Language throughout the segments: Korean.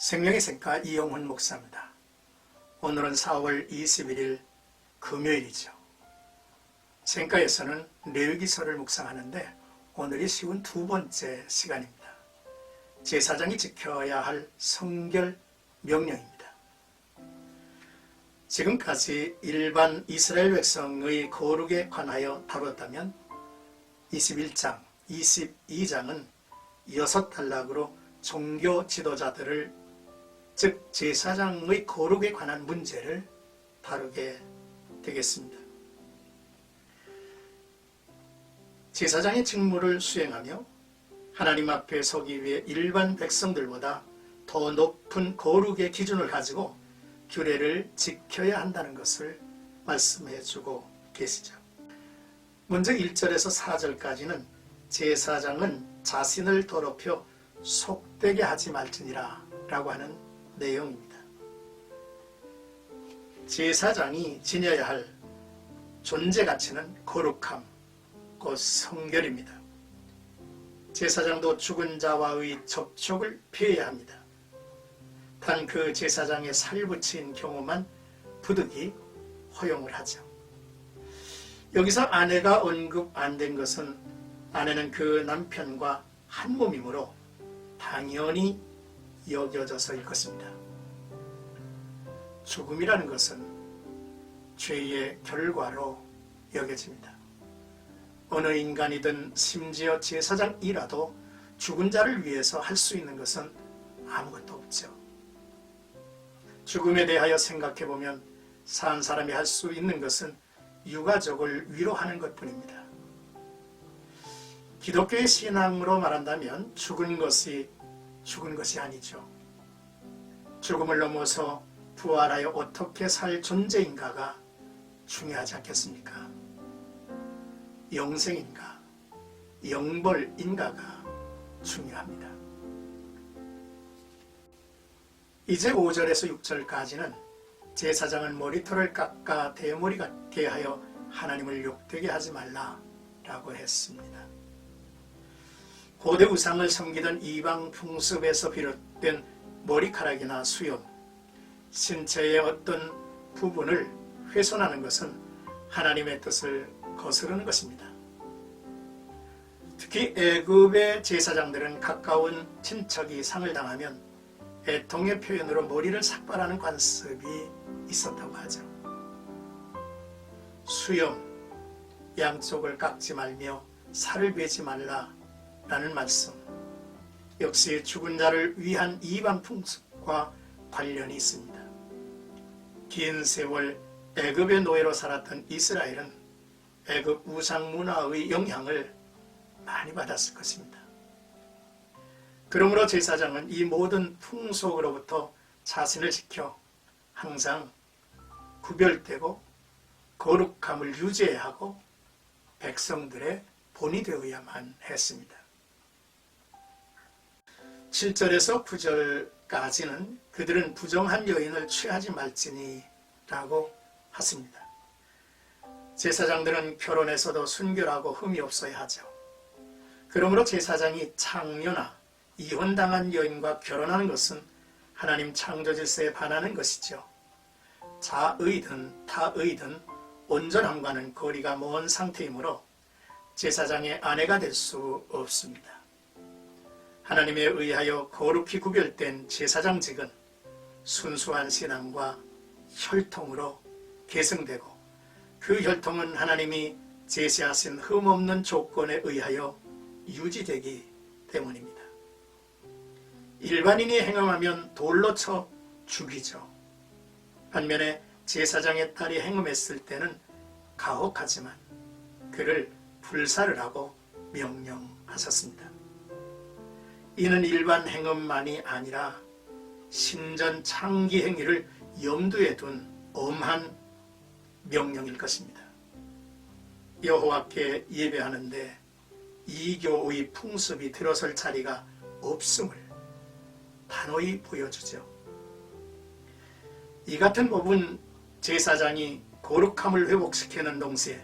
생명의 샘가 이영훈 목사입니다. 오늘은 4월 21일 금요일이죠. 샘가에서는 레위기서를 묵상하는데 오늘이 쉬운 두 번째 시간입니다. 제사장이 지켜야 할 성결 명령입니다. 지금까지 일반 이스라엘 백성의 거룩에 관하여 다뤘다면 21장, 22장은 6단락으로 종교 지도자들을 즉 제사장의 거룩에 관한 문제를 다루게 되겠습니다. 제사장의 직무를 수행하며 하나님 앞에 서기 위해 일반 백성들보다 더 높은 거룩의 기준을 가지고 규례를 지켜야 한다는 것을 말씀해 주고 계시죠. 먼저 1절에서 4절까지는 제사장은 자신을 더럽혀 속되게 하지 말지니라 라고 하는 내용입니다. 제사장이 지녀야 할 존재 가치는 거룩함, 곧 성결입니다. 제사장도 죽은 자와의 접촉을 피해야 합니다. 단 그 제사장의 살붙인 경우만 부득이 허용을 하죠. 여기서 아내가 언급 안 된 것은 아내는 그 남편과 한 몸이므로 당연히 여겨져서일 것입니다. 죽음이라는 것은 죄의 결과로 여겨집니다. 어느 인간이든 심지어 제사장이라도 죽은 자를 위해서 할 수 있는 것은 아무것도 없죠. 죽음에 대하여 생각해보면 산 사람이 할 수 있는 것은 유가족을 위로하는 것뿐입니다. 기독교의 신앙으로 말한다면 죽은 것이 아니죠. 죽음을 넘어서 부활하여 어떻게 살 존재인가가 중요하지 않겠습니까? 영생인가, 영벌인가가 중요합니다. 이제 5절에서 6절까지는 제사장은 머리털을 깎아 대머리 같게 하여 하나님을 욕되게 하지 말라라고 했습니다. 고대 우상을 섬기던 이방 풍습에서 비롯된 머리카락이나 수염, 신체의 어떤 부분을 훼손하는 것은 하나님의 뜻을 거스르는 것입니다. 특히 애굽의 제사장들은 가까운 친척이 상을 당하면 애통의 표현으로 머리를 삭발하는 관습이 있었다고 하죠. 수염, 양쪽을 깎지 말며 살을 베지 말라라는 말씀, 역시 죽은 자를 위한 이방 풍습과 관련이 있습니다. 긴 세월 애굽의 노예로 살았던 이스라엘은 애굽 우상 문화의 영향을 많이 받았을 것입니다. 그러므로 제사장은 이 모든 풍속으로부터 자신을 지켜 항상 구별되고 거룩함을 유지해야 하고 백성들의 본이 되어야만 했습니다. 7절에서 9절까지는 그들은 부정한 여인을 취하지 말지니 라고 하십니다. 제사장들은 결혼에서도 순결하고 흠이 없어야 하죠. 그러므로 제사장이 창녀나 이혼당한 여인과 결혼하는 것은 하나님 창조 질서에 반하는 것이죠. 자의든 타의든 온전함과는 거리가 먼 상태이므로 제사장의 아내가 될 수 없습니다. 하나님에 의하여 거룩히 구별된 제사장직은 순수한 신앙과 혈통으로 계승되고 그 혈통은 하나님이 제시하신 흠없는 조건에 의하여 유지되기 때문입니다. 일반인이 행음하면 돌로 쳐 죽이죠. 반면에 제사장의 딸이 행음했을 때는 가혹하지만 그를 불사를 하고 명령하셨습니다. 이는 일반 행음만이 아니라 신전 창기 행위를 염두에 둔 엄한 명령일 것입니다. 여호와께 예배하는데 이교의 풍습이 들어설 자리가 없음을 단호히 보여주죠. 이 같은 법은 제사장이 거룩함을 회복시키는 동시에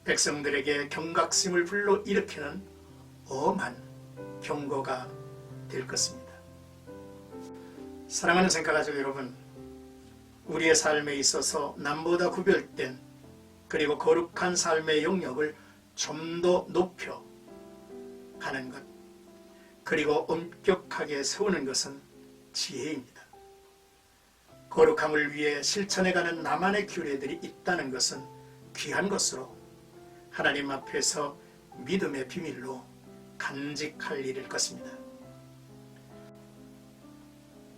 백성들에게 경각심을 불러일으키는 엄한 경고가 될 것입니다. 사랑하는 생각가족 여러분, 우리의 삶에 있어서 남보다 구별된 그리고 거룩한 삶의 영역을 좀 더 높여 가는 것, 그리고 엄격하게 세우는 것은 지혜입니다. 거룩함을 위해 실천해가는 나만의 규례들이 있다는 것은 귀한 것으로 하나님 앞에서 믿음의 비밀로 간직할 일일 것입니다.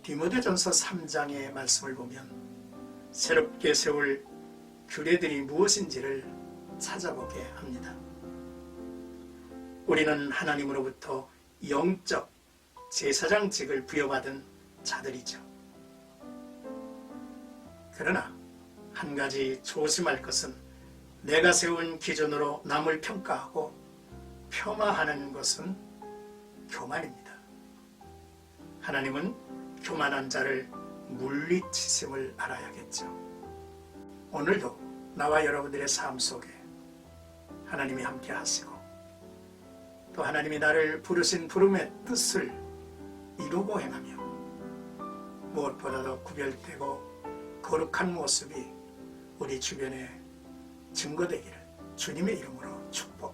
디모데전서 3장의 말씀을 보면 새롭게 세울 규례들이 무엇인지를 찾아보게 합니다. 우리는 하나님으로부터 영적 제사장직을 부여받은 자들이죠. 그러나 한 가지 조심할 것은 내가 세운 기준으로 남을 평가하고 폄하하는 것은 교만입니다. 하나님은 교만한 자를 물리치심을 알아야겠죠. 오늘도 나와 여러분들의 삶 속에 하나님이 함께 하시고 또 하나님이 나를 부르신 부름의 뜻을 이루고 행하며 무엇보다도 구별되고 거룩한 모습이 우리 주변에 증거되기를 주님의 이름으로 축복합니다.